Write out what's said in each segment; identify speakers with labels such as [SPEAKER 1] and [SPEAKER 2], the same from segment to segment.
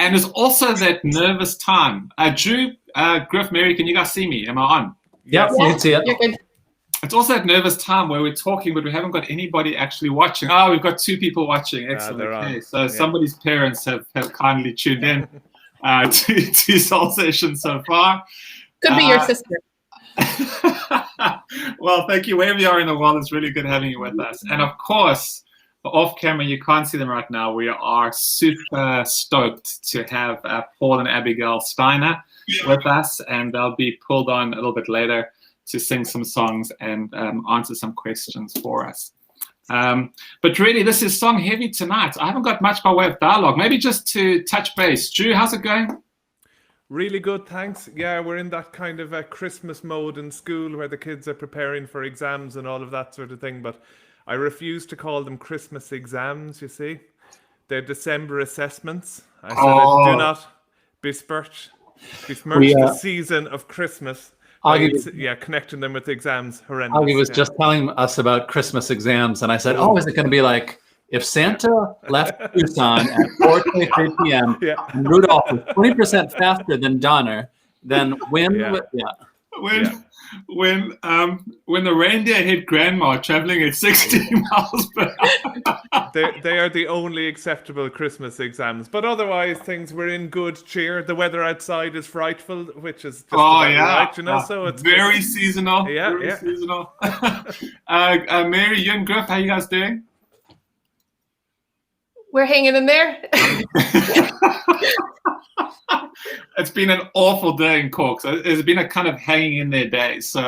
[SPEAKER 1] And there's also that nervous time. Drew, Griff, Mary, can you guys see me? Am I on?
[SPEAKER 2] Yeah, you can see it.
[SPEAKER 3] You're good.
[SPEAKER 1] It's also that nervous time where we're talking, but we haven't got anybody actually watching. Oh, we've got 2 people watching. Excellent. Okay, so somebody's parents have kindly tuned in to Soul Session so far.
[SPEAKER 3] Could be your sister.
[SPEAKER 1] Well, thank you. Wherever you are in the world, it's really good having you with us. And of course, off camera, you can't see them right now. We are super stoked to have Paul and Abigail Steiner with us, and they'll be pulled on a little bit later to sing some songs and answer some questions for us. But really, this is song heavy tonight. I haven't got much by way of dialogue. Maybe just to touch base. Drew, how's it going?
[SPEAKER 4] Really good, thanks. Yeah, we're in that kind of a Christmas mode in school where the kids are preparing for exams and all of that sort of thing. But I refuse to call them Christmas exams, you see. They're December assessments. I said do not besmirch the season of Christmas. Connecting them with exams, horrendous.
[SPEAKER 2] Augie was just telling us about Christmas exams, and I said, is it going to be like if Santa left Tucson at 4:23 p.m. and Rudolph was 20% faster than Donner, then when
[SPEAKER 1] the reindeer hit grandma traveling at 60 miles per hour.
[SPEAKER 4] They are the only acceptable Christmas exams. But otherwise, things were in good cheer. The weather outside is frightful, which is just right, you know. So it's
[SPEAKER 1] very seasonal.
[SPEAKER 4] Yeah,
[SPEAKER 1] seasonal. Mary, you and Griff, how you guys doing?
[SPEAKER 3] We're hanging in there.
[SPEAKER 1] It's been an awful day in Cork. So it's been a kind of hanging in there day. So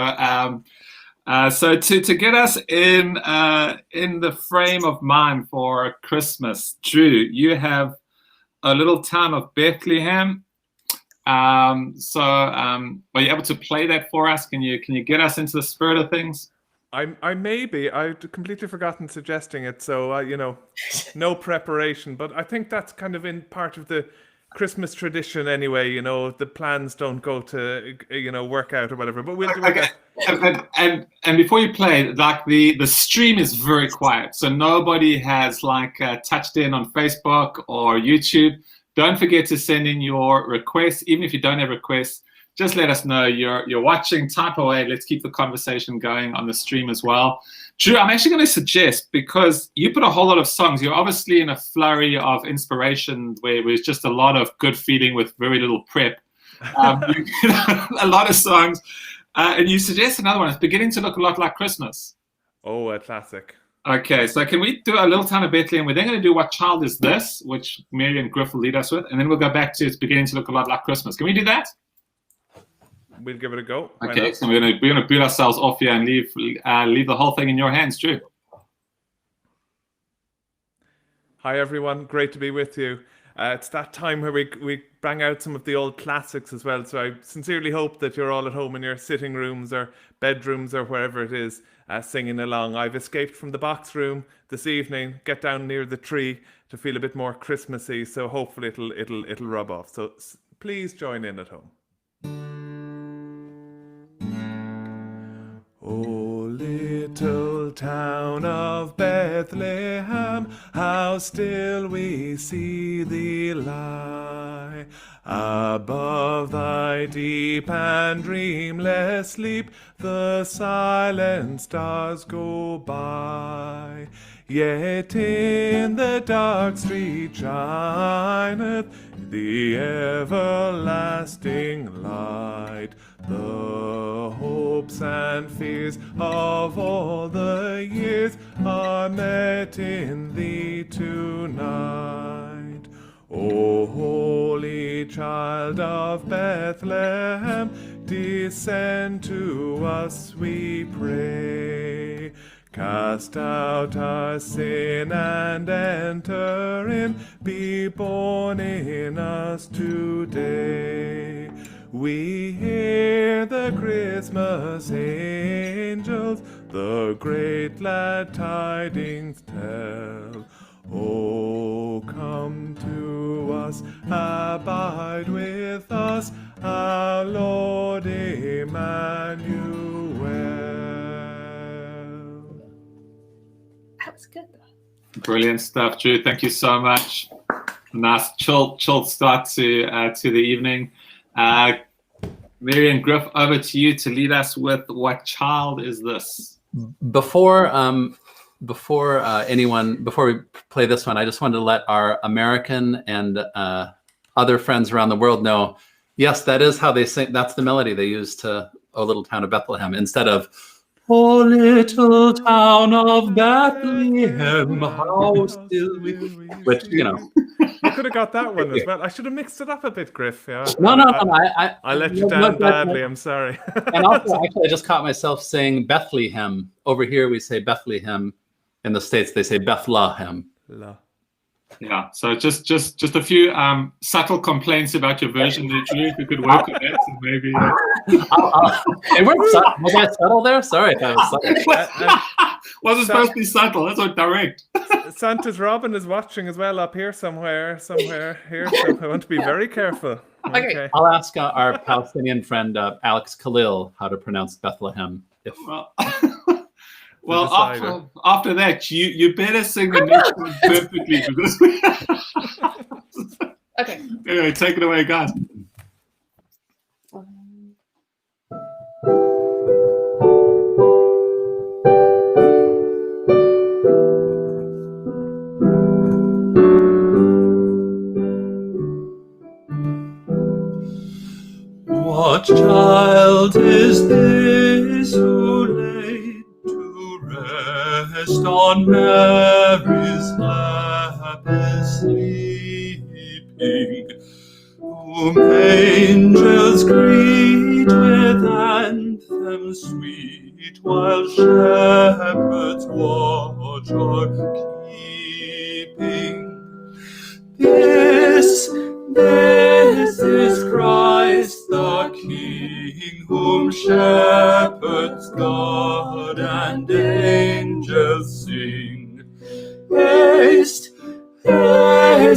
[SPEAKER 1] to get us in the frame of mind for Christmas, Drew, you have a little town of Bethlehem. Are you able to play that for us? Can you get us into the spirit of things?
[SPEAKER 4] I may be. I'd completely forgotten suggesting it, so no preparation. But I think that's kind of in part of the Christmas tradition anyway. You know, the plans don't go to work out or whatever. But we'll do that.
[SPEAKER 1] And before you play, like the stream is very quiet, so nobody has touched in on Facebook or YouTube. Don't forget to send in your requests, even if you don't have requests. Just let us know you're watching. Type away. Let's keep the conversation going on the stream as well. Drew, I'm actually going to suggest, because you put a whole lot of songs, you're obviously in a flurry of inspiration where there's just a lot of good feeding with very little prep. A lot of songs. And you suggest another one. It's beginning to look a lot like Christmas.
[SPEAKER 4] Oh, a classic.
[SPEAKER 1] Okay, so can we do a little town of Bethlehem? We're then going to do What Child Is This, which Mary and Griff will lead us with. And then we'll go back to It's Beginning to Look a Lot Like Christmas. Can we do that?
[SPEAKER 4] We'll give it a go.
[SPEAKER 1] Okay, so we're going to boot ourselves off here and leave the whole thing in your hands, Drew.
[SPEAKER 4] Hi everyone, great to be with you. It's that time where we bang out some of the old classics as well. So I sincerely hope that you're all at home in your sitting rooms or bedrooms or wherever it is, singing along. I've escaped from the box room this evening, get down near the tree to feel a bit more Christmassy. So hopefully it'll rub off. So please join in at home. Oh, little town of Bethlehem, how still we see thee lie. Above thy deep and dreamless sleep, the silent stars go by. Yet in the dark street shineth the everlasting light. The hopes and fears of all the years are met in thee tonight. O holy child of Bethlehem, descend to us, we pray. Cast out our sin and enter in, be born in us today. We hear the Christmas angels, the great glad tidings tell. Oh, come to us, abide with us, our Lord Emmanuel.
[SPEAKER 3] That was good, though.
[SPEAKER 1] Brilliant stuff, Drew. Thank you so much. nice chill start to the evening. Mary and Griff, over to you to lead us with what child is this?
[SPEAKER 2] Before we play this one, I just wanted to let our American and other friends around the world know, yes, that is how they sing. That's the melody they use to "O Little Town of Bethlehem" instead of "O Little Town of Bethlehem, how still we," which, you know.
[SPEAKER 4] You could have got that one as well. I should have mixed it up a bit, Griff. Yeah.
[SPEAKER 2] No.
[SPEAKER 4] I let you down badly. I'm sorry.
[SPEAKER 2] And also, actually, I just caught myself saying Bethlehem. Over here, we say Bethlehem. In the States, they say Bethlehem.
[SPEAKER 1] Yeah. So just a few subtle complaints about your version, Drew. If you could work on that, and maybe.
[SPEAKER 2] Was I subtle there? Sorry if I was subtle.
[SPEAKER 1] Wasn't supposed to be subtle. That's what direct.
[SPEAKER 4] Santa's Robin is watching as well up here somewhere here. So I want to be very careful.
[SPEAKER 3] Okay.
[SPEAKER 2] I'll ask our Palestinian friend Alex Khalil how to pronounce Bethlehem.
[SPEAKER 1] Well, after that, you better sing the next one perfectly because
[SPEAKER 3] Okay.
[SPEAKER 1] Anyway, take it away, guys.
[SPEAKER 2] What child is this who laid to rest on Mary's lap is sleeping, whom angels greet with anthems sweet, while shepherds watch are keeping? This is Christ the King, whom shepherds guard and angels sing. Haste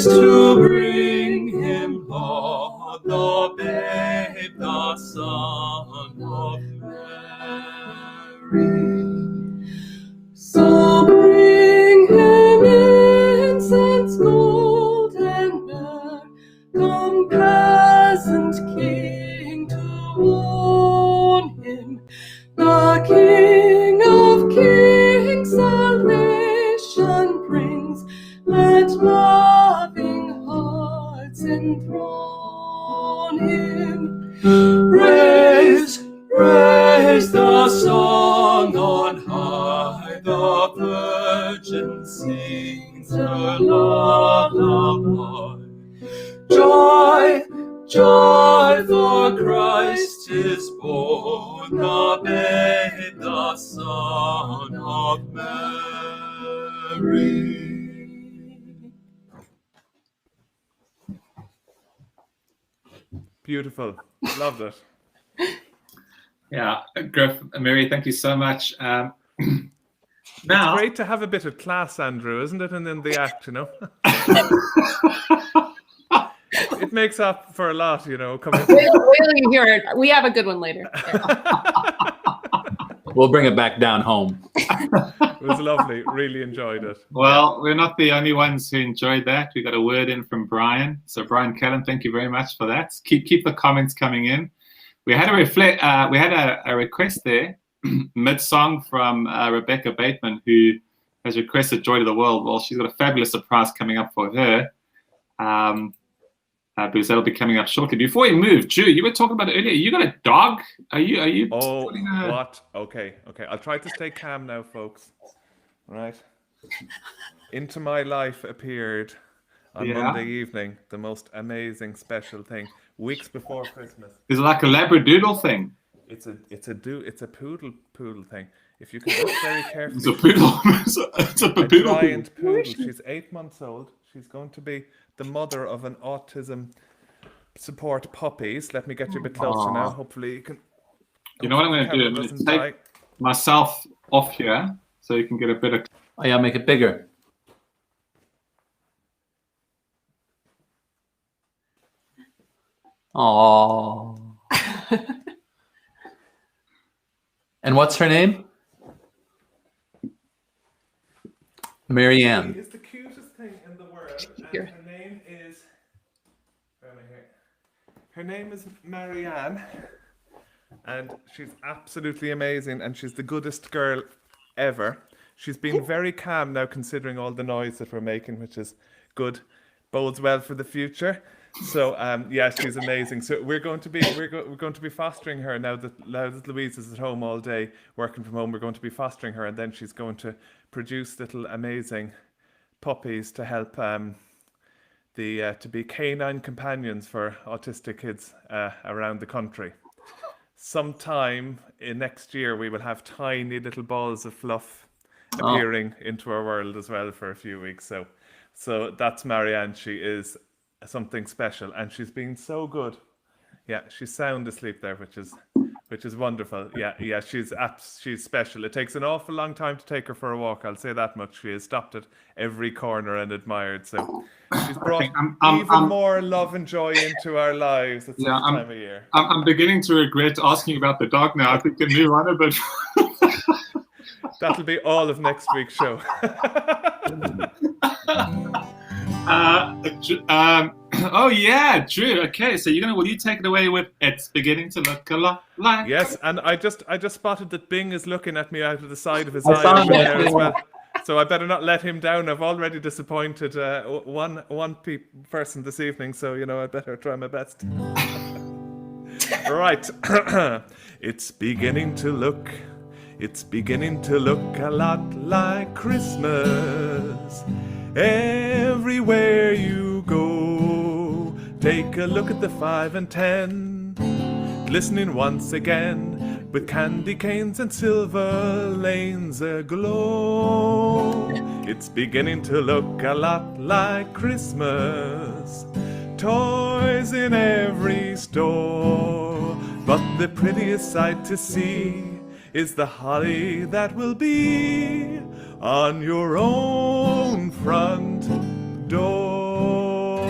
[SPEAKER 2] to bring him, Lord, the babe, the Son of Mary. So bring him incense, gold, and myrrh, come present King to own him, the King of kings salvation brings. Let loving hearts enthrone him. Raise the song on high, the Virgin sings her lullaby. Joy, for Christ is born, the babe, the Son of Mary.
[SPEAKER 4] Beautiful. Loved it.
[SPEAKER 1] Yeah, Griff, Mary, thank you so much. Now,
[SPEAKER 4] it's great to have a bit of class, Andrew, isn't it? And in the act, you know. It makes up for a lot, you know. Wait
[SPEAKER 3] till you hear it. We have a good one later.
[SPEAKER 2] We'll bring it back down home.
[SPEAKER 4] It was lovely. Really enjoyed it.
[SPEAKER 1] Well, we're not the only ones who enjoyed that. We got a word in from Brian. So Brian Callan, thank you very much for that. Keep the comments coming in. We had a request there mid-song from Rebecca Bateman, who has requested Joy to the World. Well, she's got a fabulous surprise coming up for her. Because that'll be coming up shortly. Before we move, Drew, you were talking about it earlier. You got a dog? Are you?
[SPEAKER 4] Oh, what? Okay. I'll try to stay calm now, folks. Right. Into my life appeared on Monday evening the most amazing special thing. Weeks before Christmas.
[SPEAKER 1] Is it like a Labradoodle thing?
[SPEAKER 4] It's a poodle thing. If you can look very carefully.
[SPEAKER 1] It's a poodle. It's a poodle.
[SPEAKER 4] A giant poodle. She's 8 months old. She's going to be the mother of an autism support puppies. Let me get you a bit closer now. Hopefully you can.
[SPEAKER 1] You know what I'm going to do? I'm going to take myself off here so you can get a better.
[SPEAKER 2] Oh yeah, make it bigger. Oh. And what's her name? Marianne.
[SPEAKER 4] She is the cutest thing in the world. And her name is Her name is Marianne, and she's absolutely amazing, and she's the goodest girl ever. She's been very calm now, considering all the noise that we're making, which is good, bodes well for the future. So yeah, she's amazing. So we're going to be fostering her now that Louise is at home all day working from home. We're going to be fostering her, and then she's going to produce little amazing puppies to help to be canine companions for autistic kids around the country. Sometime in next year, we will have tiny little balls of fluff appearing into our world as well for a few weeks. So that's Marianne. She is something special, and she's been so good. Yeah, she's sound asleep there, which is wonderful. Yeah, she's special. It takes an awful long time to take her for a walk. I'll say that much. She has stopped at every corner and admired. So she's brought even more love and joy into our lives at this time of year.
[SPEAKER 1] I'm beginning to regret asking about the dog now. I think we can move on a bit.
[SPEAKER 4] That'll be all of next week's show.
[SPEAKER 1] Oh yeah, Drew. Okay, so will you take it away with "It's beginning to look a lot like"?
[SPEAKER 4] Yes, and I just spotted that Bing is looking at me out of the side of his eye there as well. So I better not let him down. I've already disappointed one person this evening, so I better try my best. Right, it's beginning to look a lot like Christmas. Everywhere you go, take a look at the 5 and 10, glistening once again, with candy canes and silver lanes aglow. It's beginning to look a lot like Christmas, toys in every store, but the prettiest sight to see is the holly that will be on your own front door.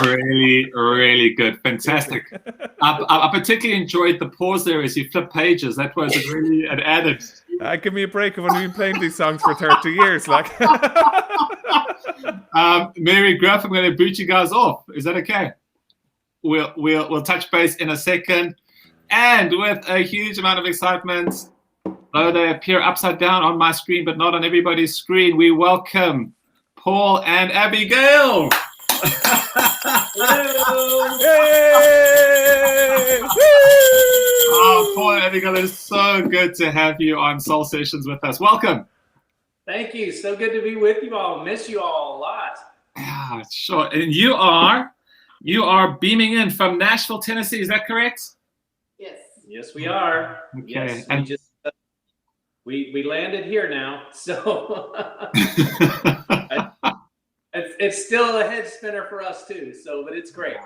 [SPEAKER 1] Really, really good. Fantastic. I particularly enjoyed the pause there as you flip pages. That was really an added.
[SPEAKER 4] Give me a break. I've only been playing these songs for 30 years. Like.
[SPEAKER 1] Mary Gruff, I'm going to boot you guys off. Is that okay? We'll touch base in a second. And with a huge amount of excitement, though they appear upside down on my screen, but not on everybody's screen, we welcome Paul and Abigail.
[SPEAKER 5] Hello.
[SPEAKER 4] Hey!
[SPEAKER 1] Oh, Paul and Abigail, it's so good to have you on Soul Sessions with us. Welcome.
[SPEAKER 5] Thank you. So good to be with you all. Miss you all a lot.
[SPEAKER 1] Yeah, sure. And you are beaming in from Nashville, Tennessee. Is that correct?
[SPEAKER 5] Yes. Yes, we are.
[SPEAKER 1] Okay.
[SPEAKER 5] Yes,
[SPEAKER 1] and
[SPEAKER 5] we just we landed here now, so it's still a head spinner for us too. So, but it's great.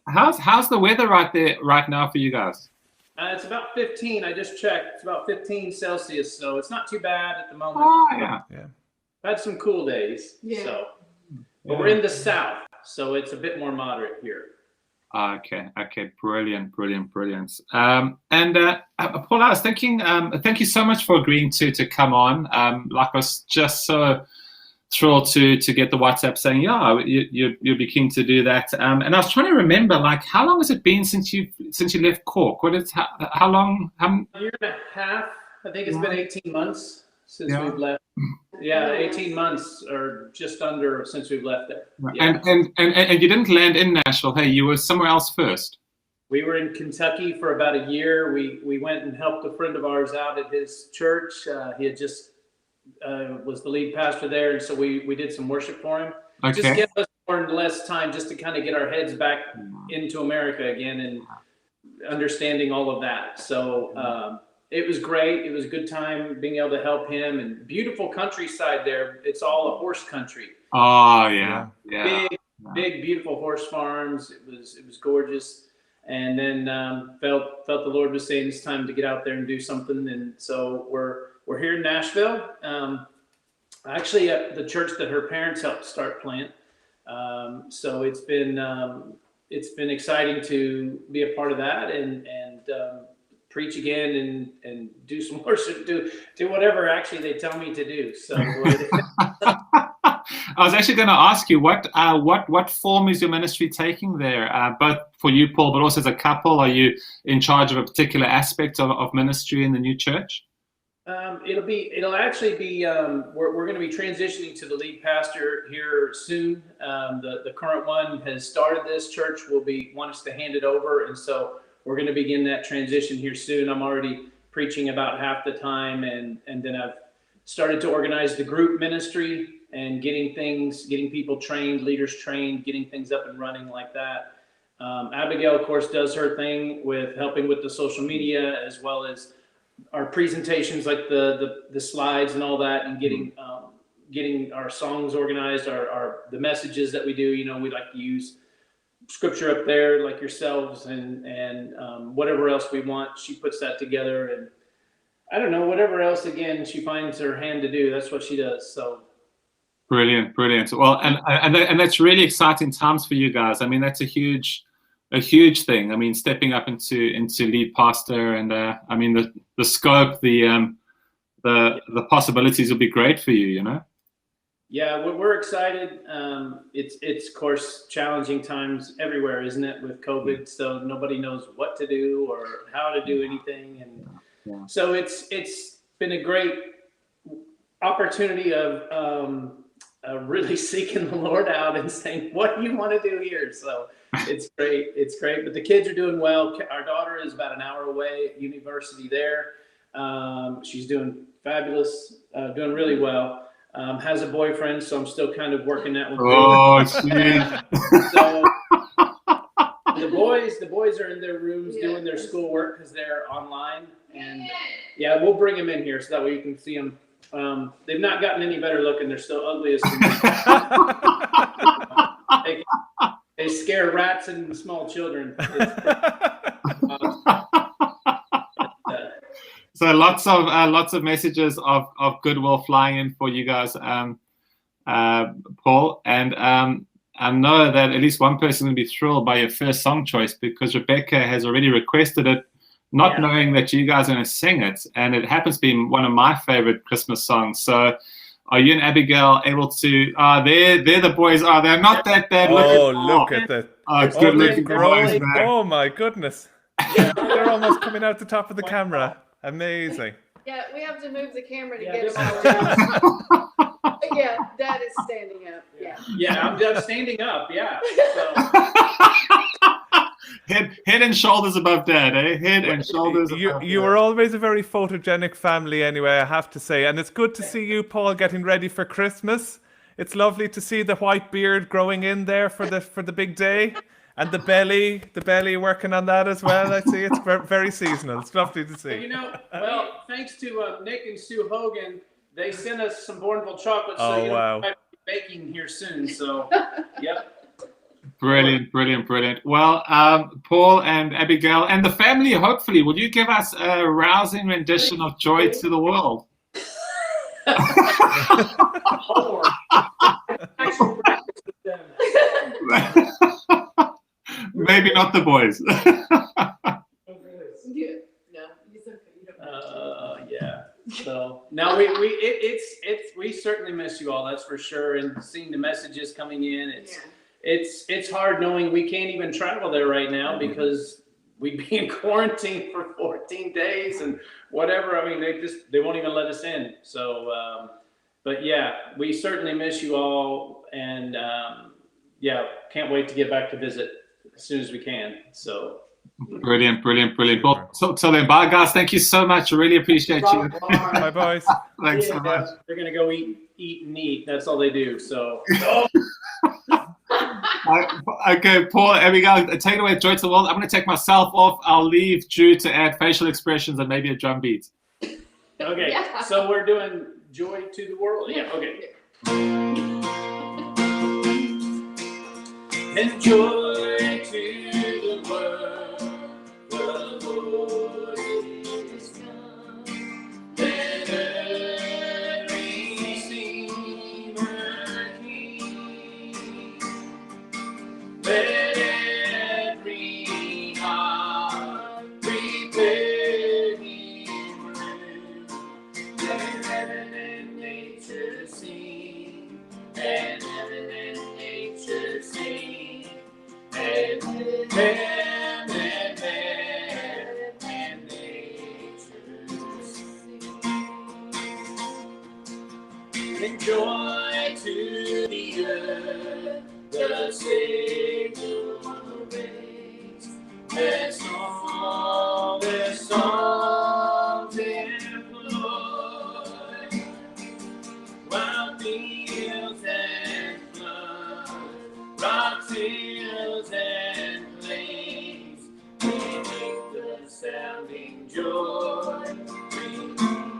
[SPEAKER 1] How's the weather right now for you guys?
[SPEAKER 5] It's about 15. I just checked. It's about 15 Celsius, so it's not too bad at the moment.
[SPEAKER 1] Oh yeah.
[SPEAKER 5] I've had some cool days.
[SPEAKER 3] Yeah.
[SPEAKER 5] So, but we're in the south, so it's a bit more moderate here.
[SPEAKER 1] Okay, brilliant. And Paul, I was thinking, thank you so much for agreeing to come on. I was just so thrilled to get the WhatsApp saying, yeah, you'd be keen to do that. And I was trying to remember, how long has it been since you left Cork? How long?
[SPEAKER 5] A year and a half. I think it's been 18 months since we've left. Yeah, 18 months or just under since we've left there. Yeah.
[SPEAKER 1] And you didn't land in Nashville. Hey, you were somewhere else first.
[SPEAKER 5] We were in Kentucky for about a year. We went and helped a friend of ours out at his church. He had just was the lead pastor there, and so we did some worship for him.
[SPEAKER 1] Okay.
[SPEAKER 5] Just give us more and less time just to kind of get our heads back into America again and understanding all of that. So it was great. It was a good time being able to help him, and beautiful countryside there. It's all a horse country.
[SPEAKER 1] Oh yeah.
[SPEAKER 5] Big beautiful horse farms. It was gorgeous. And then felt the Lord was saying it's time to get out there and do something. And so we're here in Nashville. Actually at the church that her parents helped start plant. So it's been exciting to be a part of that and preach again and do some worship, do whatever actually they tell me to do. So
[SPEAKER 1] I was actually going to ask you what form is your ministry taking there, both for you, Paul, but also as a couple. Are you in charge of a particular aspect of ministry in the new church?
[SPEAKER 5] It'll actually be, we're going to be transitioning to the lead pastor here soon. The current one has started this church, want us to hand it over. And so we're going to begin that transition here soon. I'm already preaching about half the time. And then I've started to organize the group ministry and getting people trained, leaders trained, getting things up and running like that. Abigail, of course, does her thing with helping with the social media, as well as our presentations, like the slides and all that, and getting our songs organized, the messages that we do. We like to use scripture up there, like yourselves, and whatever else we want. She puts that together, and I don't know, whatever else again she finds her hand to do, that's what she does. So
[SPEAKER 1] brilliant. Well, and that's really exciting times for you guys. I mean, that's a huge thing. I mean, stepping up into lead pastor, and I mean the scope, the possibilities will be great for you.
[SPEAKER 5] Yeah, we're excited. It's of course challenging times everywhere, isn't it, with COVID? So nobody knows what to do or how to do anything, and so it's been a great opportunity of really seeking the Lord out and saying, what do you want to do here? So it's great. But the kids are doing well. Our daughter is about an hour away at university there. She's doing fabulous, doing really well. Has a boyfriend, so I'm still kind of working that one through.
[SPEAKER 1] Oh, geez.
[SPEAKER 5] So the boys are in their rooms doing their schoolwork because they're online. And yeah, we'll bring them in here so that way you can see them. They've not gotten any better looking. They're still ugly as they scare rats and small children.
[SPEAKER 1] So lots of messages of goodwill flying in for you guys, Paul, and I know that at least one person will be thrilled by your first song choice, because Rebecca has already requested it, not knowing that you guys are going to sing it, and it happens to be one of my favorite Christmas songs. So are you and Abigail able to? They're the boys. They're not that bad.
[SPEAKER 4] Look at that.
[SPEAKER 1] It's good looking boys, man.
[SPEAKER 4] Oh my goodness. They're almost coming out the top of the camera. Amazing.
[SPEAKER 6] Yeah, we have to move the camera to get them all. Yeah, Dad is standing up.
[SPEAKER 5] Yeah, I'm standing up. Yeah. So.
[SPEAKER 1] Head and shoulders above Dad, eh? Head and shoulders above
[SPEAKER 4] You were always a very photogenic family anyway, I have to say. And it's good to see you, Paul, getting ready for Christmas. It's lovely to see the white beard growing in there for the big day. And the belly working on that as well. I see it's very seasonal. It's lovely to see.
[SPEAKER 5] Well, thanks to Nick and Sue Hogan, they sent us some Bourneville chocolate. So
[SPEAKER 4] wow.
[SPEAKER 5] might be baking here soon. So, yep.
[SPEAKER 1] Brilliant. Well, Paul and Abigail and the family, hopefully, will you give us a rousing rendition of Joy to the World? Maybe not the boys.
[SPEAKER 5] Yeah. So now we certainly miss you all. That's for sure. And seeing the messages coming in, it's hard knowing we can't even travel there right now because we'd be in quarantine for 14 days and whatever. I mean, they won't even let us in. So, but yeah, we certainly miss you all, and can't wait to get back to visit as soon as we can. So
[SPEAKER 1] brilliant. Well, so then, bye guys. Thank you so much. I really appreciate you.
[SPEAKER 4] Bye boys.
[SPEAKER 1] Thanks so much.
[SPEAKER 5] They're gonna go eat and eat. That's all they do. So.
[SPEAKER 1] Okay, Paul, Abigail, take it away. Joy to the World. I'm going to take myself off. I'll leave Drew to add facial expressions and maybe a drum beat.
[SPEAKER 5] Okay, so we're doing Joy to the World. Yeah, okay. And joy to the world, the Lord is come. Let earth receive her King. Let every heart prepare Him room. Let heaven and nature sing, and Man and nature sing. And joy to the earth, the Savior reigns. Their songs employ, while fields and floods, rocks, hills, and plains, beneath the sounding joy, beneath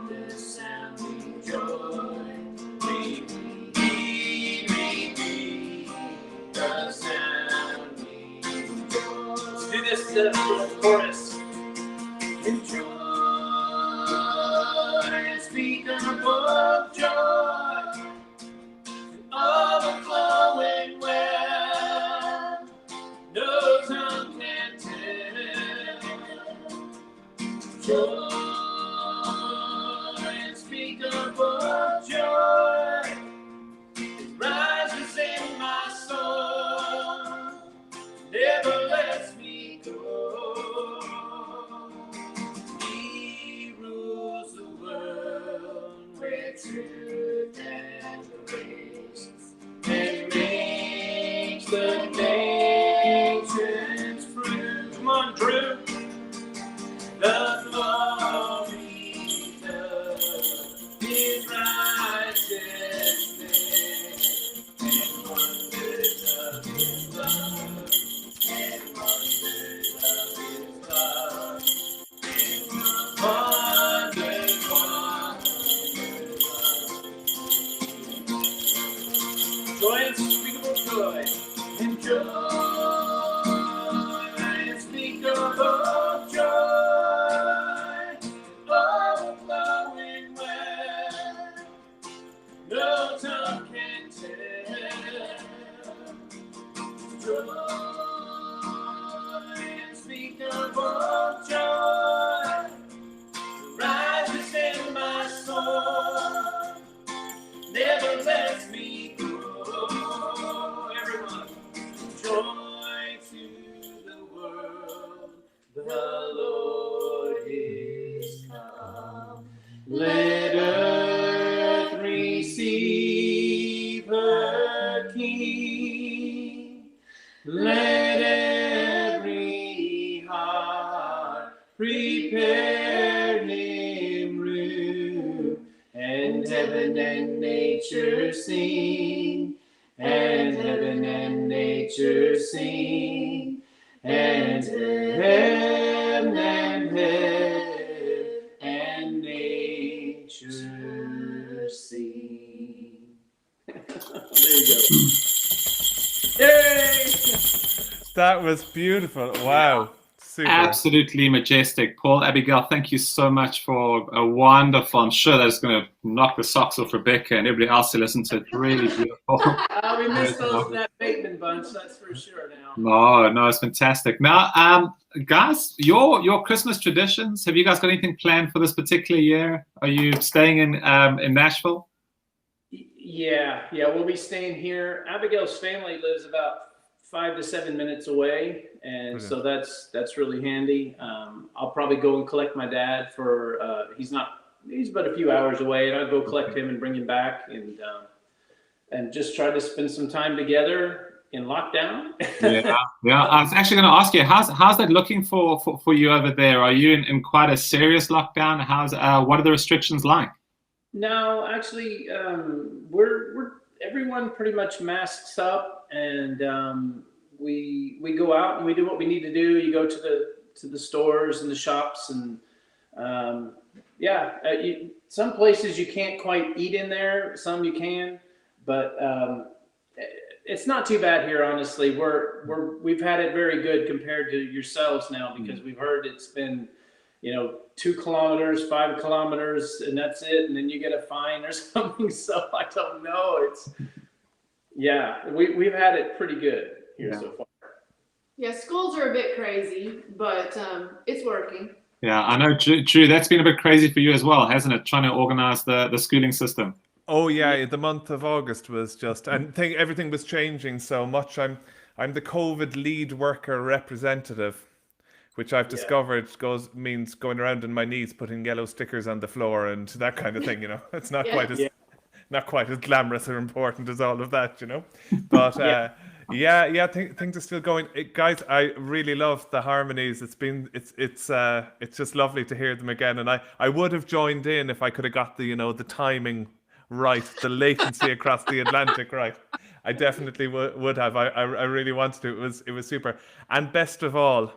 [SPEAKER 5] the sounding joy, beneath the sounding joy. Let's do this chorus. Enjoy and speak of joy, overflowing well, no tongue can tell. Joy and speak of joy, it rises in my soul, never lets me go. He rules the world with truth and grace, and makes the nations fruit. Come on, Drew. The glory of His righteousness, and wonders of His love, and wonders of His love, and wonders of joy, unspeakable joy, and joy, unspeakable joy, overflowing well, no tongue can tell. Joy, unspeakable joy, rises in my soul, never lets me go. Everyone, joy to the world, the Lord is come. Let earth receive her King. Let every heart prepare Him room, and heaven and nature sing, and heaven and nature sing, and heaven and nature sing. There you go. Yay!
[SPEAKER 4] That was beautiful. Wow. Super.
[SPEAKER 1] Absolutely majestic. Paul, Abigail, thank you so much for a wonderful, I'm sure that's going to knock the socks off Rebecca and everybody else who listened to it. Really beautiful.
[SPEAKER 5] We missed that Bateman bunch, that's for sure now.
[SPEAKER 1] No, it's fantastic. Now, guys, your Christmas traditions, have you guys got anything planned for this particular year? Are you staying in Nashville?
[SPEAKER 5] Yeah, we'll be staying here. Abigail's family lives about 5 to 7 minutes away, and so that's really handy. I'll probably go and collect my dad for he's about a few hours away, and I'll go collect him and bring him back, and just try to spend some time together in lockdown.
[SPEAKER 1] Yeah. I was actually going to ask you, how's that looking for you over there? Are you in quite a serious lockdown? What are the restrictions like?
[SPEAKER 5] No, actually, we're everyone pretty much masks up, and we go out and we do what we need to do. You go to the stores and the shops, and some places you can't quite eat in there. Some you can, but it's not too bad here, honestly. We've had it very good compared to yourselves now, because we've heard it's been 2 kilometers, 5 kilometers, and that's it. And then you get a fine or something. So I don't know. We've had it pretty good here so far.
[SPEAKER 6] Yeah, schools are a bit crazy, but it's working.
[SPEAKER 1] Yeah, I know, Drew, that's been a bit crazy for you as well, hasn't it? Trying to organize the schooling system.
[SPEAKER 4] Oh yeah, the month of August was just, and everything was changing so much. I'm the COVID lead worker representative, which I've discovered means going around on my knees putting yellow stickers on the floor and that kind of thing. It's not quite as glamorous or important as all of that. But things are still going. Guys, I really love the harmonies. It's just lovely to hear them again. And I would have joined in if I could have got the timing right, the latency across the Atlantic right. I definitely would have. I really wanted to. It was super. And best of all,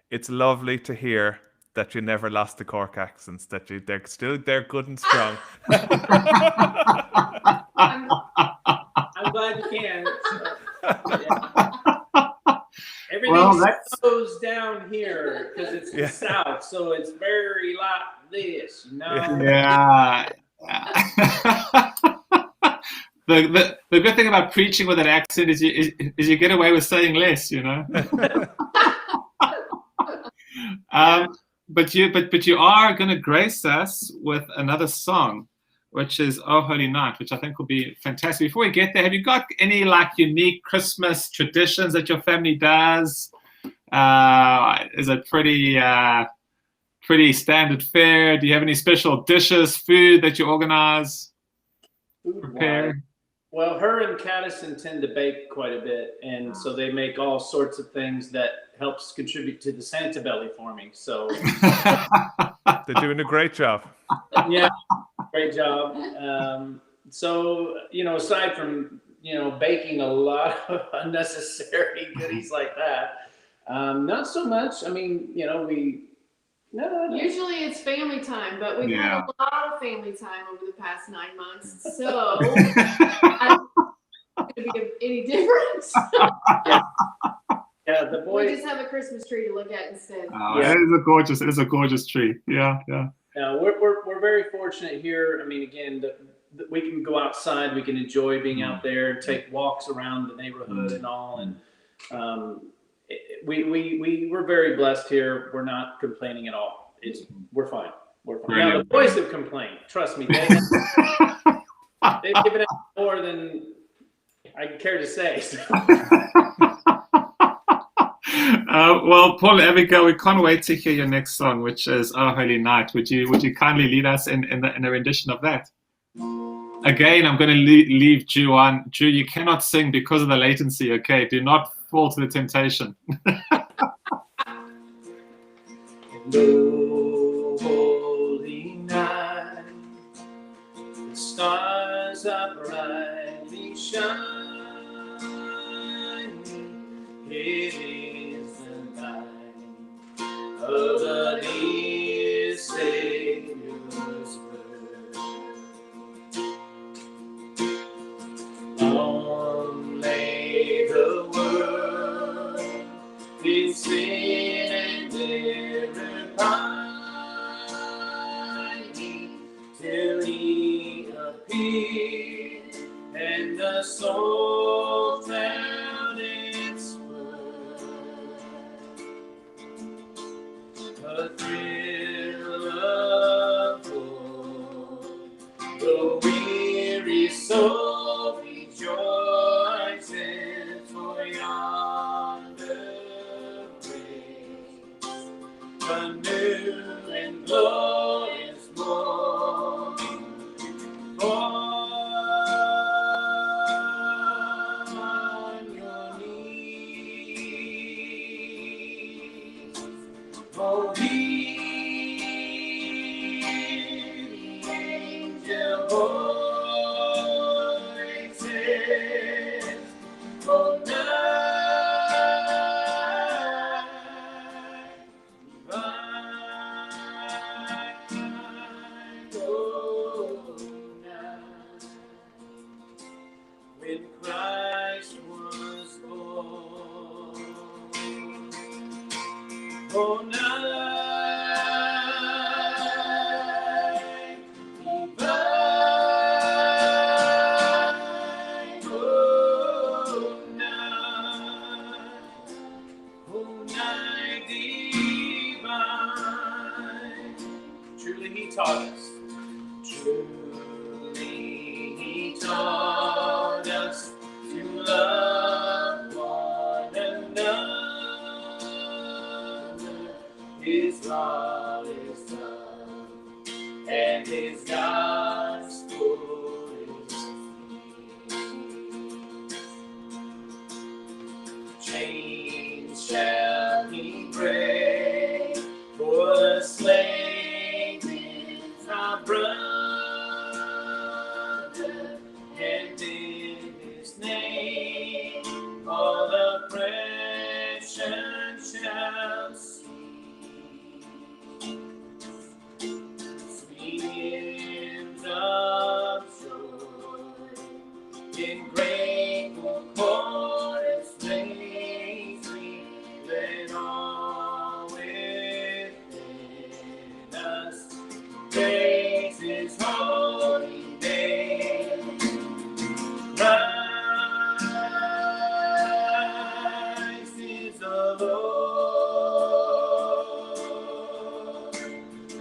[SPEAKER 4] it's lovely to hear that you never lost the Cork accents. That they're still good and strong.
[SPEAKER 5] I'm glad you can. Everything goes down here because it's the South, so it's very like this,
[SPEAKER 1] Yeah. The good thing about preaching with an accent is you get away with saying less, But you are going to grace us with another song, which is "Oh Holy Night," which I think will be fantastic. Before we get there, have you got any unique Christmas traditions that your family does? Is it pretty standard fare? Do you have any special dishes, food that you organize, prepare?
[SPEAKER 5] Well, her and Caddison tend to bake quite a bit, and so they make all sorts of things that helps contribute to the Santa belly for me. So
[SPEAKER 4] they're doing a great job.
[SPEAKER 5] Yeah, great job. So aside from baking a lot of unnecessary goodies like that, not so much. I mean,
[SPEAKER 6] Usually it's family time, but we've had a lot of family time over the past 9 months, so I don't think it's going to be any difference.
[SPEAKER 5] Yeah, the boys.
[SPEAKER 6] We just have a Christmas tree to look at instead.
[SPEAKER 1] It is a gorgeous tree. Yeah.
[SPEAKER 5] We're very fortunate here. I mean, again, we can go outside. We can enjoy being out there, take walks around the neighborhood and all, and we're very blessed here. We're not complaining at all. We're fine. We're fine. Now the boys have complained. Trust me, they've given out more than I care to say. So.
[SPEAKER 1] Well, Paul, Abigail, we can't wait to hear your next song, which is "Oh Holy Night." Would you kindly lead us in a rendition of that? Again, I'm going to leave Drew on. Drew, you cannot sing because of the latency. Okay, do not fall to the temptation.
[SPEAKER 5] No holy night, the stars are brightly shining. It is the night of the dear Savior's birth. Long lay the world in sin and error pining, till He appeared and the soul found its worth. A thrill of hope, the weary soul rejoices, for yonder breaks a new and glorious morning. On your knees, oh, hear the angel voices, oh, night divine, oh, night, when Christ was born, oh, night divine, oh, night divine. Truly He taught us. Truly He taught us to love one law is love, and his gospel is peace. Chains shall he break, for the slave is our brother, and in his name all oppression shall cease. Sweet hymns of joy in grateful chorus raise we, let all within us praise his holy name. Christ is the Lord.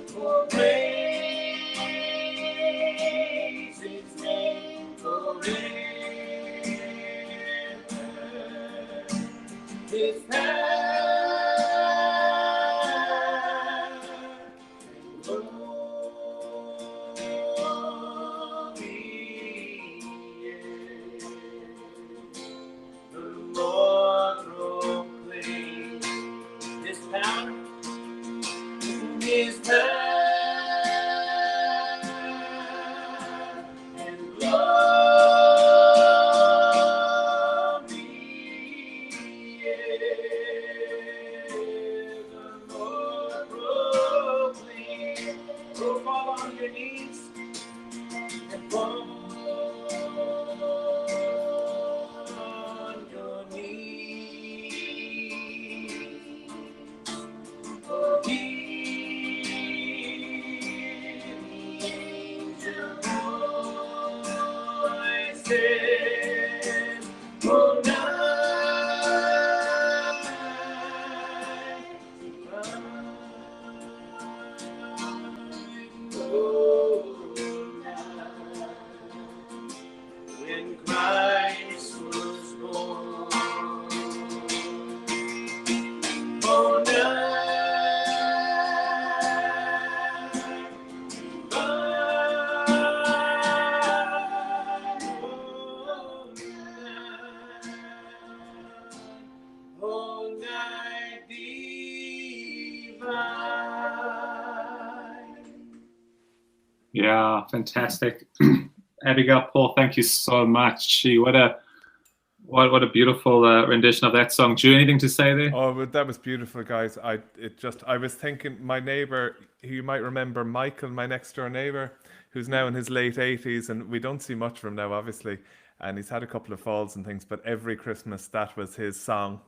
[SPEAKER 5] For praise his name forever. His power and glory. The Lord proclaims his power, his power and glory. The Lord proclaims. So fall on your knees and fall on your knees. For he the angel voices, oh night, when Christ was born. Oh night, oh night divine.
[SPEAKER 1] Yeah, fantastic. Abigail, Paul, thank you so much. Gee, what a beautiful rendition of that song. Do you have anything to say there?
[SPEAKER 4] Oh, but that was beautiful, guys. I was thinking, my neighbor, who you might remember, Michael, my next door neighbor, who's now in his late 80s, and we don't see much of him now, obviously, and he's had a couple of falls and things, but every Christmas that was his song.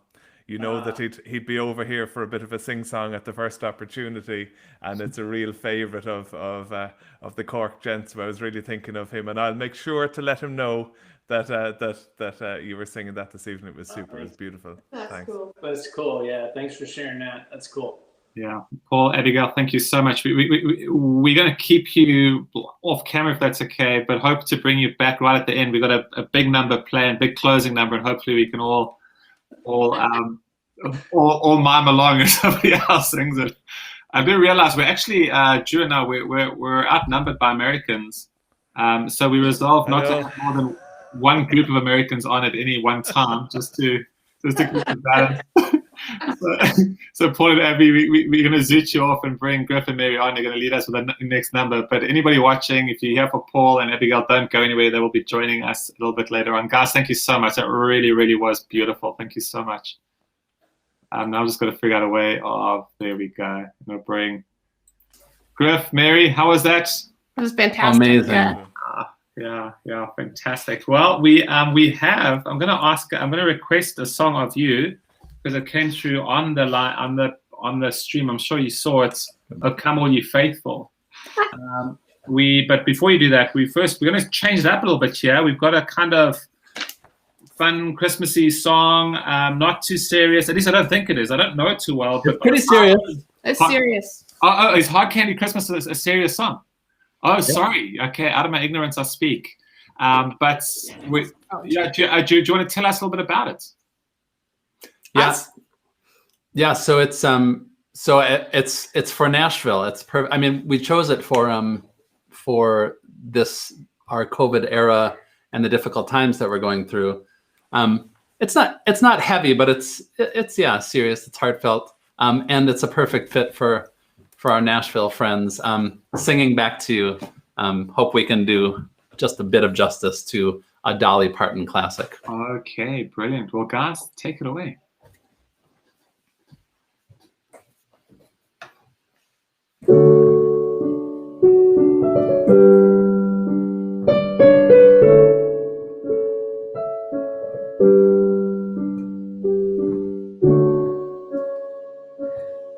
[SPEAKER 4] You know that he'd be over here for a bit of a sing song at the first opportunity, and it's a real favourite of the Cork gents. So I was really thinking of him, and I'll make sure to let him know that you were singing that this evening. It was super. It was beautiful.
[SPEAKER 6] That's
[SPEAKER 4] Thanks.
[SPEAKER 6] cool.
[SPEAKER 5] That's cool. Yeah, thanks for sharing that. That's cool.
[SPEAKER 1] Yeah, Paul, Abigail, thank you so much. We're going to keep you off camera if that's okay, but hope to bring you back right at the end. We've got a big number planned, big closing number, and hopefully we can all mime along as somebody else sings it. I didn't realize we're actually Drew and I we're outnumbered by Americans, so we resolved not to have more than one group of Americans on at any one time, just to keep the balance. So Paul and Abby, we're going to zoot you off and bring Griff and Mary on. They're going to lead us with the next number. But anybody watching, if you're here for Paul and Abigail, don't go anywhere. They will be joining us a little bit later on. Guys, thank you so much. That really, really was beautiful. Thank you so much. Now I'm just going to figure out a way of, there we go. I'm going to bring Griff, Mary, how was that?
[SPEAKER 3] It was fantastic.
[SPEAKER 2] Amazing.
[SPEAKER 1] Yeah, fantastic. Well, we have, I'm going to request a song of you, because it came through on the line, on the stream. I'm sure you saw it. "O Come All Ye Faithful." But before you do that, we're going to change it up a little bit here. We've got a kind of fun Christmassy song, not too serious. At least I don't think it is. I don't know it too well. But
[SPEAKER 2] It's pretty serious.
[SPEAKER 3] It's serious.
[SPEAKER 1] Oh, is Hard Candy Christmas a serious song? Oh, sorry. Okay, out of my ignorance I speak. But do you want to tell us a little bit about it?
[SPEAKER 2] Yeah. So it's So it's for Nashville. It's I mean, we chose it for this, our COVID era and the difficult times that we're going through. It's not heavy, but it's serious. It's heartfelt, and it's a perfect fit for our Nashville friends. Singing back to you. Hope we can do just a bit of justice to a Dolly Parton classic.
[SPEAKER 1] Okay, brilliant. Well, guys, take it away.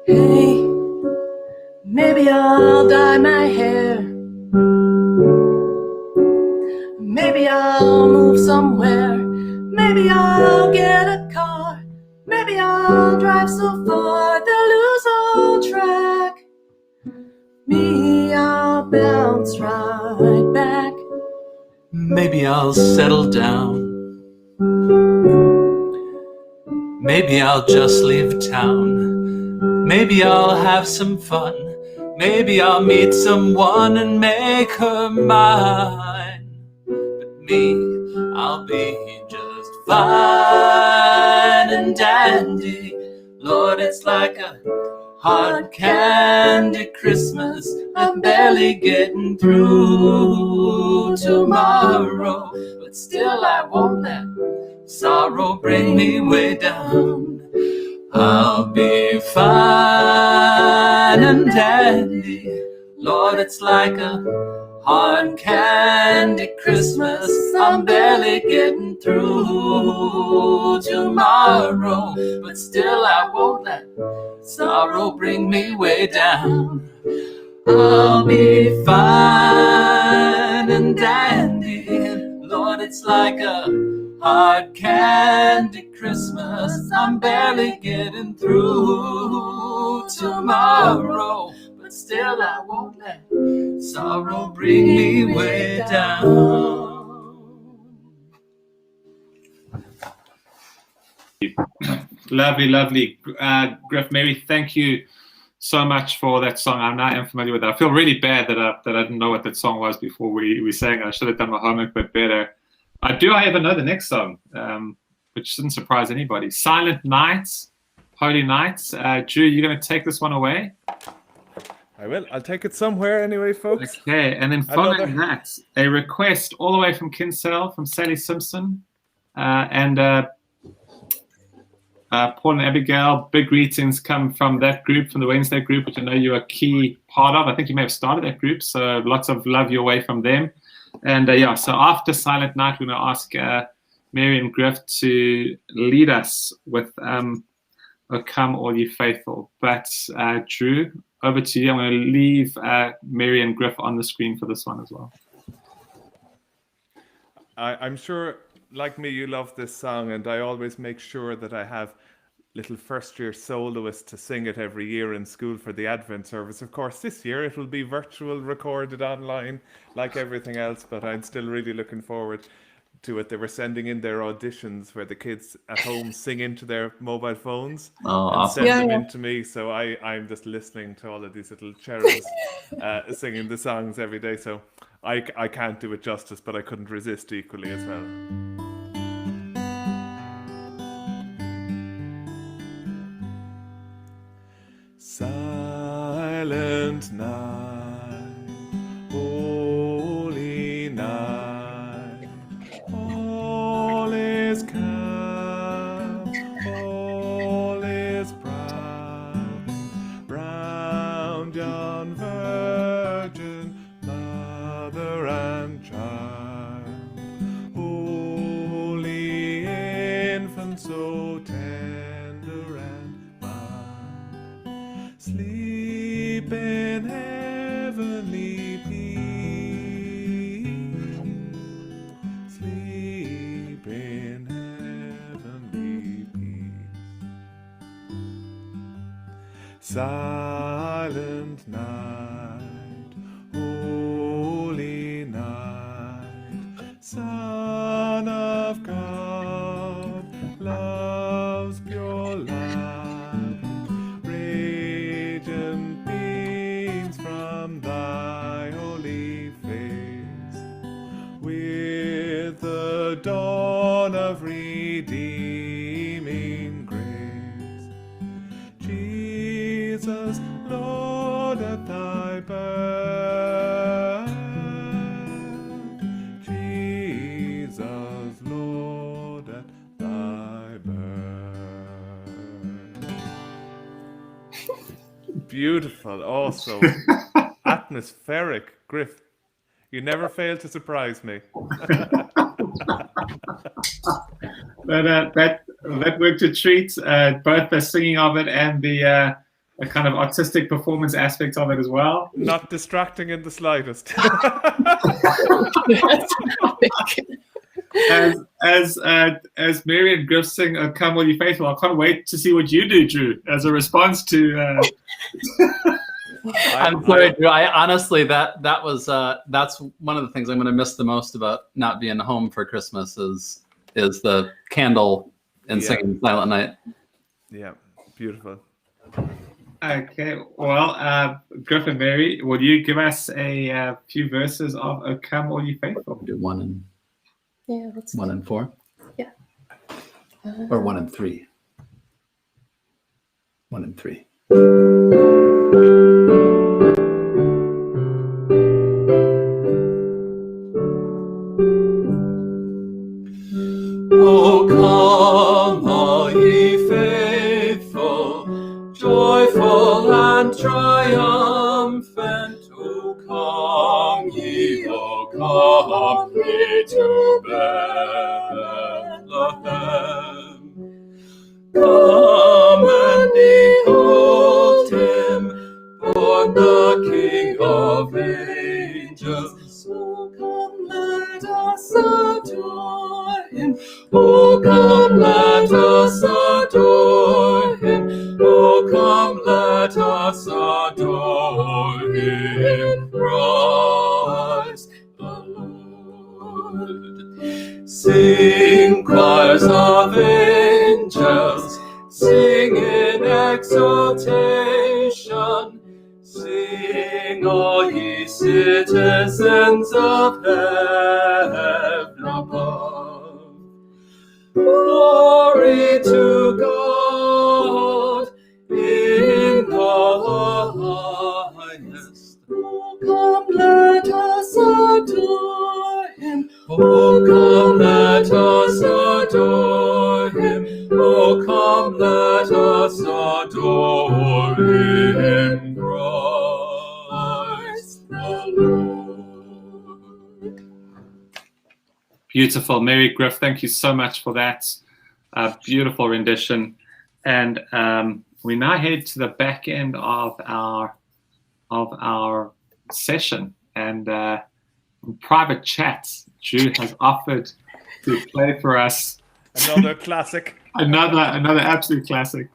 [SPEAKER 7] Hey, maybe I'll dye my hair. Maybe I'll move somewhere. Maybe I'll get a car. Maybe I'll drive so far they'll lose all track. Me, I'll bounce right back.
[SPEAKER 2] Maybe I'll settle down. Maybe I'll just leave town. Maybe I'll have some fun. Maybe I'll meet someone and make her mine. But me, I'll be just fine and dandy. Lord, it's like a hard candy Christmas. I'm barely getting through tomorrow, but still I won't let sorrow bring me way down. I'll be fine and dandy. Lord, it's like a hard candy Christmas. I'm barely getting through tomorrow, but still I won't let sorrow bring me way down. I'll be fine and dandy. Lord, it's like a hard candy Christmas. I'm barely getting through tomorrow, but still I won't let sorrow bring me way down.
[SPEAKER 1] Lovely. Griff, Mary, thank you so much for that song. I now am familiar with it. I feel really bad that I didn't know what that song was before we sang it. I should have done my homework a bit better. I ever know the next song, which shouldn't surprise anybody. Silent Nights, Holy Nights. Drew, you're going to take this one away?
[SPEAKER 4] I will. I'll take it somewhere anyway, folks.
[SPEAKER 1] Okay, and then following that, a request all the way from Kinsale, from Sally Simpson, and Paul and Abigail. Big greetings come from that group, from the Wednesday group, which I know you're a key part of. I think you may have started that group, so lots of love your way from them. And so after Silent Night, we're going to ask Mary and Griff to lead us with O Come All Ye Faithful. But Drew, over to you. I'm going to leave Mary and Griff on the screen for this one as well.
[SPEAKER 4] I'm sure, like me, you love this song, and I always make sure that I have little first-year soloists to sing it every year in school for the Advent service. Of course, this year it will be virtual, recorded online, like everything else, but I'm still really looking forward to it. They were sending in their auditions where the kids at home sing into their mobile phones and send them in to me. So I'm just listening to all of these little cherubs singing the songs every day. So I can't do it justice, but I couldn't resist equally as well. Silent night, holy night, all is calm, all is bright, round yon virgin, mother and child, holy infant, so tender and mild, sleep in heavenly peace, sleep in heavenly peace. Silent night, holy night, Son of God, love's pure light, Beautiful. Also, atmospheric. Griff, you never fail to surprise me.
[SPEAKER 1] That worked a treat, both the singing of it and the kind of artistic performance aspect of it as well.
[SPEAKER 4] Not distracting in the slightest.
[SPEAKER 1] As Mary and Griff sing "Come All You Faithful," I can't wait to see what you do, Drew, as a response to.
[SPEAKER 2] I'm sorry, Drew. I honestly, that's one of the things I'm going to miss the most about not being home for Christmas is the candle and singing Silent Night.
[SPEAKER 4] Yeah, beautiful.
[SPEAKER 1] Okay, well, Griff and Mary, will you give us a few verses of "O Come All You Faithful"?
[SPEAKER 2] Do 1 and 4.
[SPEAKER 3] Yeah.
[SPEAKER 2] Or 1 and 3. 1 and 3.
[SPEAKER 7] O come, all ye faithful, joyful and triumphant. O come ye to Bethlehem. Come and behold him, born the King of angels. So come, let us adore him. Oh, come, let us adore him. Oh, come, let us adore him, Christ the Lord. Sing, choirs of angels, sing in exaltation. Sing, all ye citizens of heaven above. Glory to God in the highest. Oh, come, let us adore him. Oh, come, let us adore him. Oh, come, let us adore him, Christ the Lord.
[SPEAKER 1] Beautiful, Mary, Griff. Thank you so much for that beautiful rendition. And we now head to the back end of our session, and in private chats, Drew has offered to play for us
[SPEAKER 4] another classic.
[SPEAKER 1] another absolute classic,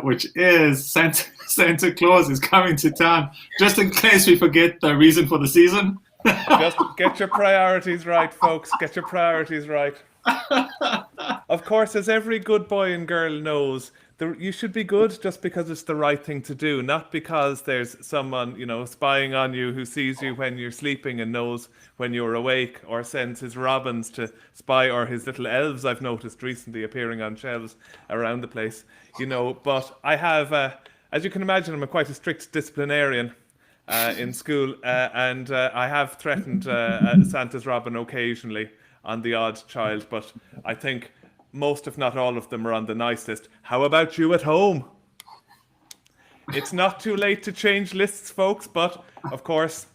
[SPEAKER 1] which is Santa Claus is coming to town. Just in case we forget the reason for the season.
[SPEAKER 4] Just get your priorities right, folks. Get your priorities right. Of course, as every good boy and girl knows, you should be good just because it's the right thing to do, not because there's someone, spying on you who sees you when you're sleeping and knows when you're awake, or sends his robins to spy, or his little elves I've noticed recently appearing on shelves around the place, But I have, as you can imagine, I'm quite a strict disciplinarian in school, and I have threatened Santa's robin occasionally on the odd child, but I think most, if not all of them, are on the nice list. How about you at home? It's not too late to change lists, folks, but of course...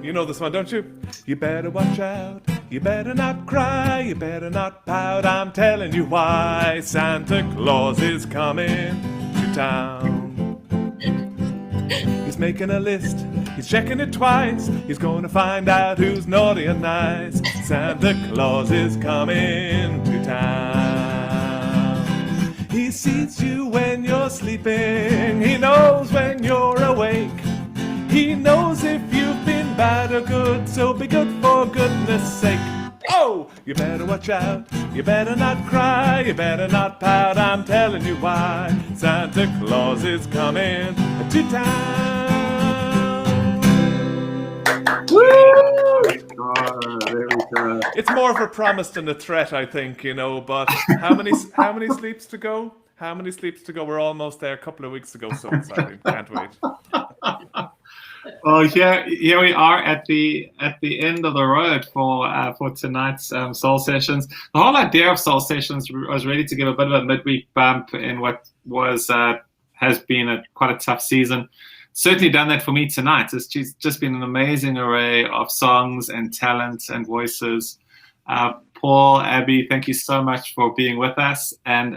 [SPEAKER 4] You know this one, don't you? You better watch out. You better not cry. You better not pout. I'm telling you why. Santa Claus is coming to town. He's making a list. He's checking it twice. He's going to find out who's naughty and nice. Santa Claus is coming to town. He sees you when you're sleeping. He knows when you're awake. He knows if you've been bad or good, so be good for goodness sake. Oh, you better watch out, you better not cry, you better not pout, I'm telling you why. Santa Claus is coming to town.
[SPEAKER 1] Oh, there we go.
[SPEAKER 4] It's more of a promise than a threat, I think, but how many sleeps to go? How many sleeps to go? We're almost there, a couple of weeks ago, so exciting. Can't wait.
[SPEAKER 1] Well, here we are at the end of the road for tonight's Soul Sessions. The whole idea of Soul Sessions was really to give a bit of a midweek bump in what has been quite a tough season. Certainly done that for me tonight. It's just been an amazing array of songs and talents and voices. Paul, Abby, thank you so much for being with us. And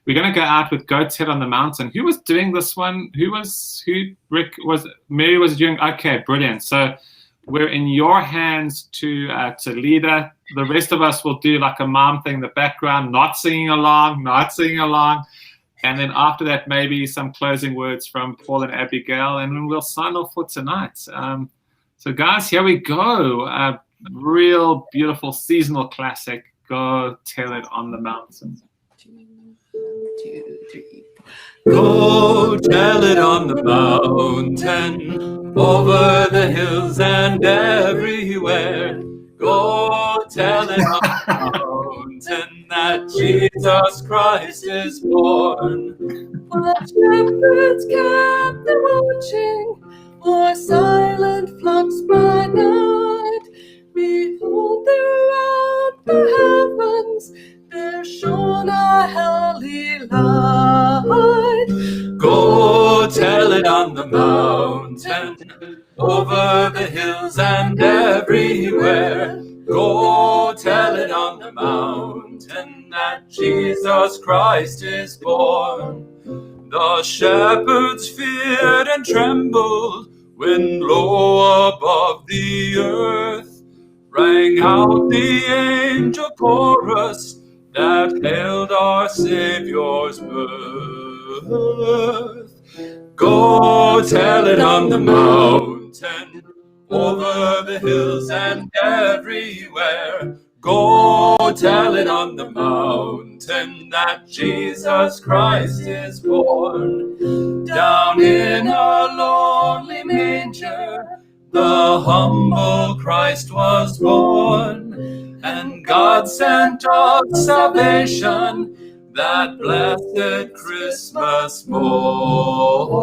[SPEAKER 1] we're going to go out with Go Tell on the Mountain. Who was doing this one? Rick was, Mary was doing, okay, brilliant. So we're in your hands to lead it. The rest of us will do like a mom thing in the background, not singing along. And then after that, maybe some closing words from Paul and Abigail, and then we'll sign off for tonight. So guys, here we go. Real beautiful seasonal classic. Go Tell It on the Mountain.
[SPEAKER 7] 1, 2, 3.
[SPEAKER 2] Go tell it on the mountain, over the hills and everywhere. Go tell it on the mountain that Jesus Christ is born.
[SPEAKER 7] While shepherds kept their watching, o'er silent flocks by night, behold, throughout the heavens there shone a heavenly light.
[SPEAKER 2] Go tell it on the mountain, over the hills and everywhere. Go tell it on the mountain that Jesus Christ is born. The shepherds feared and trembled when low above the earth rang out the angel chorus that hailed our Savior's birth. Go tell it on the mountain, over the hills and everywhere. Go tell it on the mountain that Jesus Christ is born. Down in a lonely manger, the humble Christ was born, and God sent us salvation that blessed Christmas morn.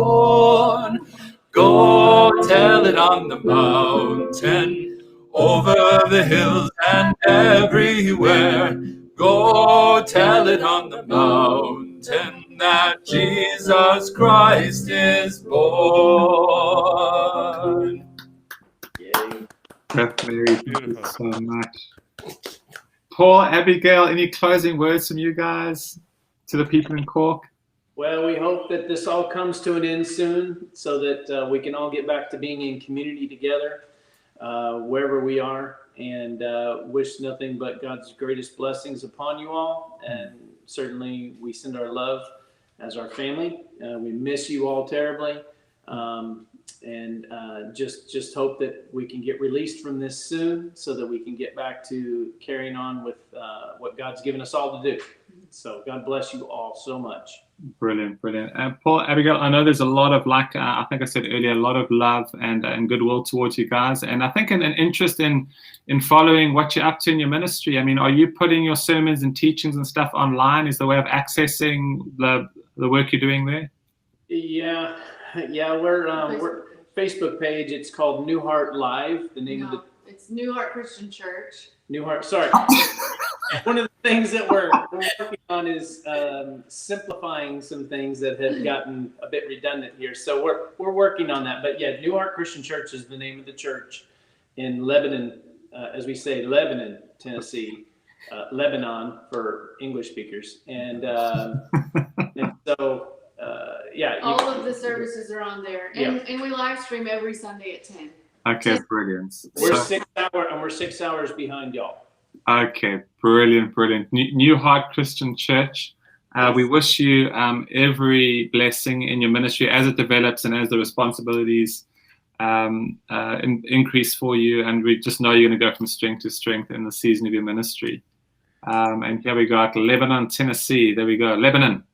[SPEAKER 2] Go tell it on the mountain, over the hills and everywhere. Go tell it on the mountain that Jesus Christ is born.
[SPEAKER 1] Definitely, thank you so much. Paul, Abigail, any closing words from you guys to the people in Cork?
[SPEAKER 5] Well, we hope that this all comes to an end soon so that we can all get back to being in community together wherever we are, and wish nothing but God's greatest blessings upon you all. And certainly we send our love as our family. We miss you all terribly. And just hope that we can get released from this soon so that we can get back to carrying on with what God's given us all to do. So God bless you all so much.
[SPEAKER 1] Brilliant. Paul, Abigail, I know there's a lot of, like I think I said earlier, a lot of love and goodwill towards you guys. And I think an interest in following what you're up to in your ministry. I mean, are you putting your sermons and teachings and stuff online? Is the way of accessing the work you're doing there?
[SPEAKER 5] Yeah, we're Facebook page. It's called New Heart Live. The name of
[SPEAKER 6] it's New Heart Christian Church.
[SPEAKER 5] New Heart. Sorry. One of the things that we're working on is simplifying some things that have gotten a bit redundant here. So we're working on that. But yeah, New Heart Christian Church is the name of the church in Lebanon, as we say, Lebanon, Tennessee, Lebanon for English speakers, and so. Yeah,
[SPEAKER 6] all of the services are on there, and we live stream every Sunday at 10.
[SPEAKER 1] Okay, brilliant.
[SPEAKER 5] We're 6 hours behind y'all.
[SPEAKER 1] Okay, brilliant. New Heart Christian Church. We wish you every blessing in your ministry as it develops and as the responsibilities increase for you, and we just know you're going to go from strength to strength in the season of your ministry. And here we go at Lebanon, Tennessee. There we go, Lebanon.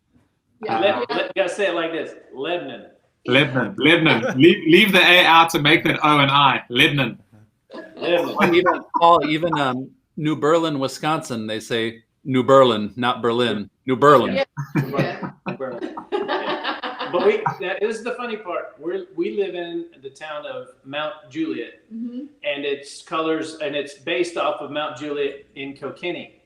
[SPEAKER 5] Yeah, you gotta say it like this: Lebanon.
[SPEAKER 1] Leave the A out to make that O and I. Lebanon.
[SPEAKER 2] Even New Berlin, Wisconsin, they say New Berlin, not Berlin. New Berlin.
[SPEAKER 6] Yeah.
[SPEAKER 5] But that is the funny part. We live in the town of Mount Juliet, and it's colors, and it's based off of Mount Juliet in Kilkenny.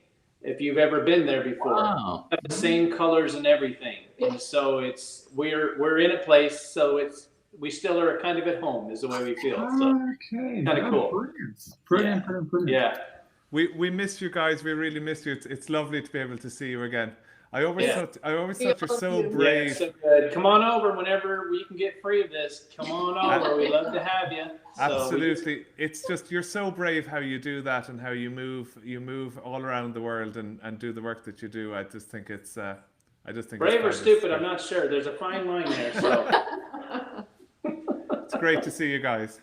[SPEAKER 5] If you've ever been there before, have the same colors and everything, and so we're in a place, so we still are kind of at home, is the way we feel. So
[SPEAKER 1] okay,
[SPEAKER 5] kind of cool.
[SPEAKER 1] Brilliant.
[SPEAKER 5] Yeah.
[SPEAKER 4] We miss you guys. We really miss you. It's lovely to be able to see you again. I always thought you're so brave.
[SPEAKER 5] Yeah, so good. Come on over whenever we can get free of this. Come on over. We'd love to have you.
[SPEAKER 4] Absolutely. It's just, you're so brave how you do that and how you move all around the world and do the work that you do. I just think it's
[SPEAKER 5] brave or stupid, I'm not sure. There's a fine line there. So
[SPEAKER 4] it's great to see you guys.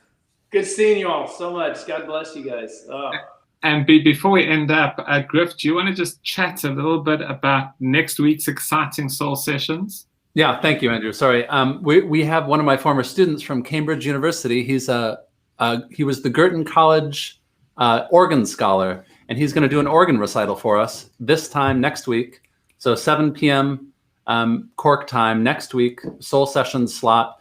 [SPEAKER 5] Good seeing you all so much. God bless you guys.
[SPEAKER 1] And before we end up, Griff, do you want to just chat a little bit about next week's exciting soul sessions?
[SPEAKER 2] Yeah, thank you, Andrew. Sorry, we have one of my former students from Cambridge University. He was the Girton College organ scholar, and he's going to do an organ recital for us this time next week. So 7 p.m. Cork time next week, soul sessions slot.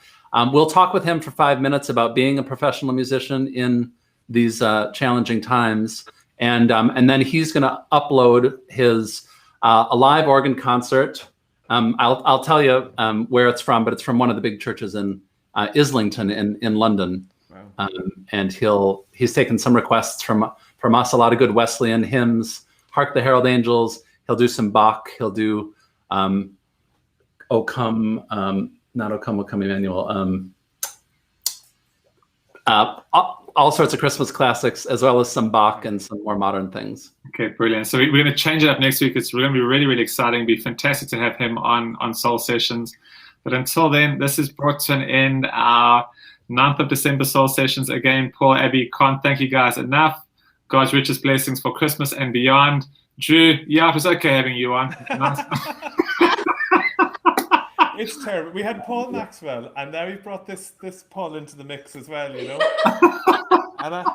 [SPEAKER 2] We'll talk with him for 5 minutes about being a professional musician in these challenging times, and then he's going to upload his a live organ concert. I'll tell you where it's from, but it's from one of the big churches in Islington in London. Wow. And he's taken some requests from us, a lot of good Wesleyan hymns, Hark the Herald Angels. He'll do some Bach. He'll do O Come, not O Come, O Come Emmanuel. All sorts of Christmas classics, as well as some Bach and some more modern things.
[SPEAKER 1] Okay, brilliant. So we're going to change it up next week. It's going to be really, really exciting. It'll be fantastic to have him on Soul Sessions. But until then, this is brought to an end our 9th of December Soul Sessions. Again, Paul, Abby, can't thank you guys enough. God's richest blessings for Christmas and beyond. Drew, yeah, it was okay having you on. Nice.
[SPEAKER 4] It's terrible. We had Paul Maxwell, and now we've brought this Paul into the mix as well, you know. And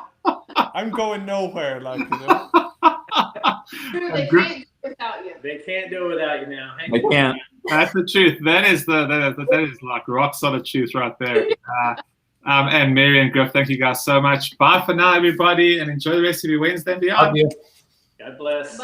[SPEAKER 4] I'm going nowhere, like, you know.
[SPEAKER 6] They can't do it without you.
[SPEAKER 5] They can't do it without you now.
[SPEAKER 2] They can't.
[SPEAKER 1] That's the truth. That is like rock solid truth right there. And Mary and Griff, thank you guys so much. Bye for now, everybody, and enjoy the rest of your Wednesday and beyond.
[SPEAKER 2] Love you.
[SPEAKER 5] God bless.
[SPEAKER 6] Bye.